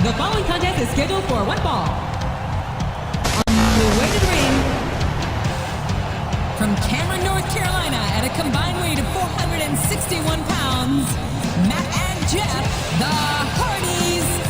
The following contest is scheduled for one fall. On the way to the ring, from Cameron, North Carolina, at a combined weight of 461 pounds, Matt and Jeff, the Hardys.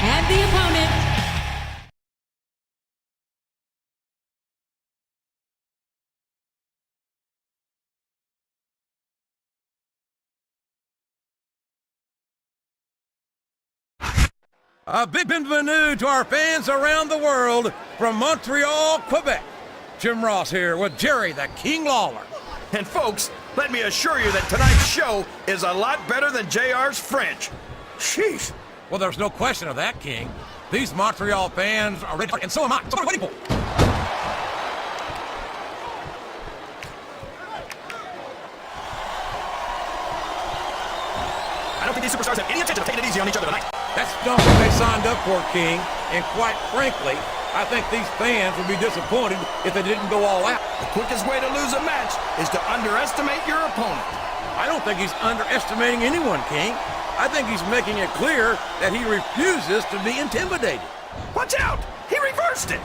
And the opponent, A big bienvenue to our fans around the world from Montreal, Quebec. Jim Ross here with Jerry the King Lawler. And folks, let me assure you that tonight's show is a lot better than JR's French. Sheesh. Well, there's no question of that, King. These Montreal fans are ready, and so am I. So what are we waiting for? I don't think these superstars have any intention of taking it easy on each other tonight. That's not what they signed up for, King. And quite frankly, I think these fans would be disappointed if they didn't go all out. The quickest way to lose a match is to underestimate your opponent. I don't think he's underestimating anyone, King. I think he's making it clear that he refuses to be intimidated. Watch out! He reversed it!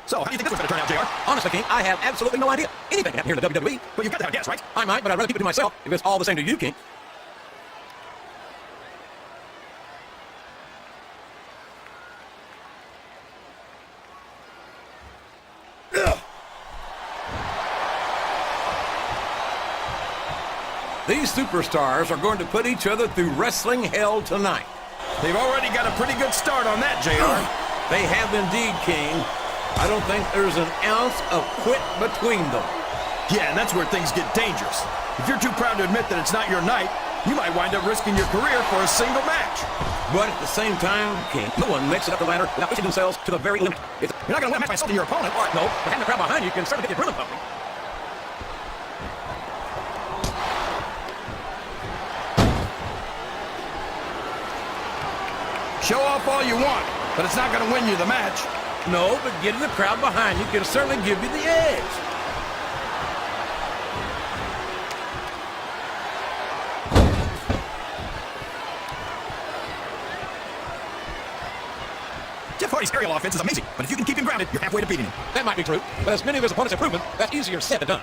So, how do you think this one's going to turn out, JR? Honestly, King, I have absolutely no idea. Anything can happen here in the WWE. Well, you've got to have a guess, right? I might, but I'd rather keep it to myself if it's all the same to you, King. These superstars are going to put each other through wrestling hell tonight. They've already got a pretty good start on that, JR. They have indeed, King. I don't think there's an ounce of quit between them. Yeah, and that's where things get dangerous. If you're too proud to admit that it's not your night, you might wind up risking your career for a single match. But at the same time, King, no one makes it up the ladder without pushing themselves to the very limit. You're not going to win a match by insulting your opponent. All right, no, but having a crowd behind you can certainly get your adrenaline pumping. Show off all you want, but it's not going to win you the match. No, but getting the crowd behind you can certainly give you the edge. Jeff Hardy's aerial offense is amazing, but if you can keep him grounded, you're halfway to beating him. That might be true, but as many of his opponents have proven, that's easier said than done.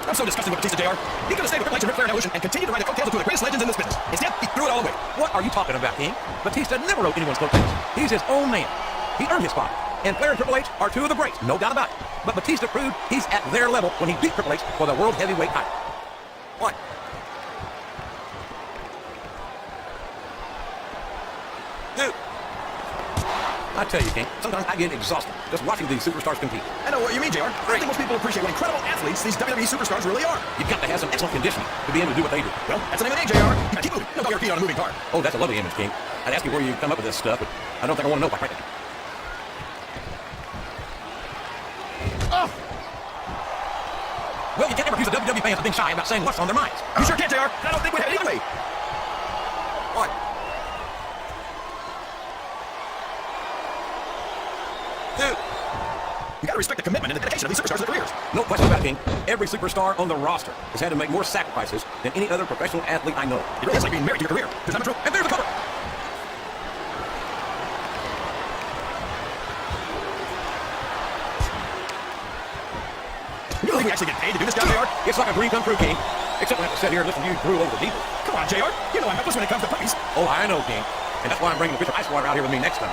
I'm so disgusted with Batista, JR. He could have stayed with Triple H and Ric Flair and Evolution and continued to ride the coattails of two of the greatest legends in this business. Instead, he threw it all away. What are you talking about, King? Batista never wrote anyone's coattails. He's his own man. He earned his spot. And Flair and Triple H are two of the greats, no doubt about it. But Batista proved he's at their level when he beat Triple H for the World Heavyweight title. What? Dude. I tell you, King, sometimes I get exhausted just watching these superstars compete. I know what you mean, JR. I think most people appreciate what incredible athletes these WWE superstars really are. You've got to have some excellent conditioning to be able to do what they do. Well, that's the name of the game, JR. You gotta keep moving. Don't put your feet on a moving car. Oh, that's a lovely image, King. I'd ask you where you come up with this stuff, but I don't think I want to know quite right now. Oh! Well, you can't ever accuse the WWE fans of being shy about saying what's on their minds. You sure can't, JR. I don't think we have it either way. What? Dude. You gotta respect the commitment and the dedication of these superstars' careers. No question about it, King. Every superstar on the roster has had to make more sacrifices than any other professional athlete I know. It really is like being married to your career. There's not much room. And there's the cover. You think we actually get paid to do this job, JR? It's like a dream come true, King. Except when I have to sit here and listen to you drool over the diesel. Come on, JR. You know I'm helpless when it comes to puppies. Oh, I know, King. And that's why I'm bringing the Fisher Ice Water out here with me next time.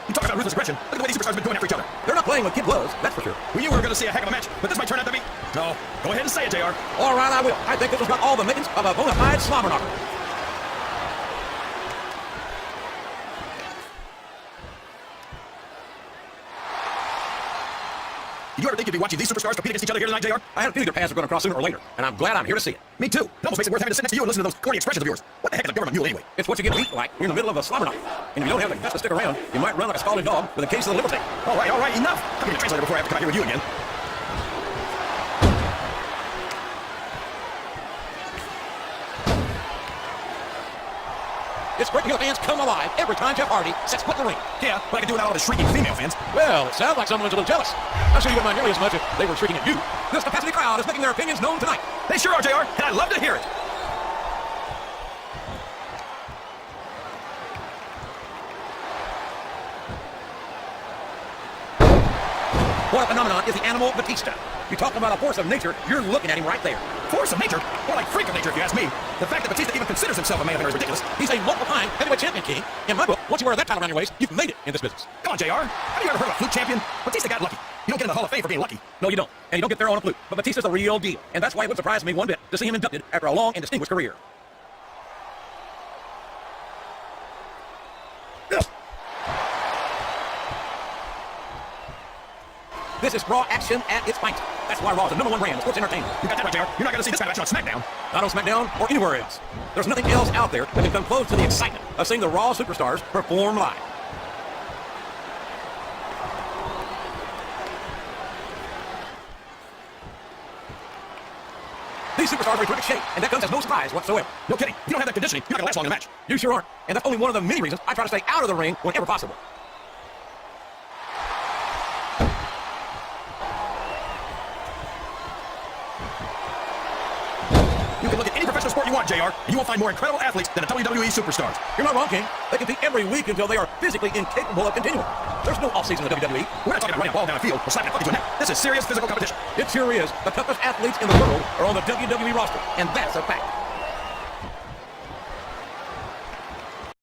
You talk about ruthless aggression. Look at the way these superstars have been going after each other. They're not playing with kid gloves, that's for sure. We knew we were going to see a heck of a match, but this might turn out to be... No, go ahead and say it, JR. All right, I will. I think this has got all the makings of a bona fide slobber knocker. Did you ever think you'd be watching these superstars compete against each other here tonight, JR? I had a feeling their paths were going to cross sooner or later, and I'm glad I'm here to see it. Me too. It almost makes it worth having to sit next to you and listen to those corny expressions of yours. What the heck is a government mule anyway? It's what you get beat like. You're in the middle of a slobber knocker. And if you don't have the guts to stick around, you might run like a scalded dog with a case of the liver tape. All right, enough. I'm going to translate before I have to come out here with you again. It's great to hear the fans come alive every time Jeff Hardy sets foot in the ring. Yeah, but I can do without all the shrieking female fans. Well, it sounds like someone's a little jealous. I'm sure you wouldn't mind nearly as much if they were shrieking at you. This capacity crowd is making their opinions known tonight. They sure are, JR, and I love to hear it. What a phenomenon is the animal Batista. You talk about a force of nature, you're looking at him right there. Force of nature? More like freak of nature, if you ask me. The fact that Batista even considers himself a man of is ridiculous. He's a multiple-time heavyweight champion, King. In my book, once you wear that title around your waist, you've made it in this business. Come on, JR. Have you ever heard of a flute champion? Batista got lucky. You don't get in the Hall of Fame for being lucky. No, you don't. And you don't get there on a fluke. But Batista's the real deal. And that's why it would surprise me one bit to see him inducted after a long and distinguished career. This is Raw action at its finest. That's why Raw is the #1 brand of sports entertainment. You got that right, JR. You're not going to see this kind of action on SmackDown. Not on SmackDown or anywhere else. There's nothing else out there that can come close to the excitement of seeing the Raw superstars perform live. These superstars are in terrific shape, and that comes as no surprise whatsoever. No kidding. If you don't have that conditioning, you're not going to last long in a match. You sure aren't. And that's only one of the many reasons I try to stay out of the ring whenever possible. You can look at any professional sport you want, JR, and you will find more incredible athletes than the WWE superstars. You're not wrong, King. They compete every week until they are physically incapable of continuing. There's no off-season in the WWE. We're not talking about running a ball down a field or slapping a puppy to a neck. This is serious physical competition. It sure is. The toughest athletes in the world are on the WWE roster, and that's a fact.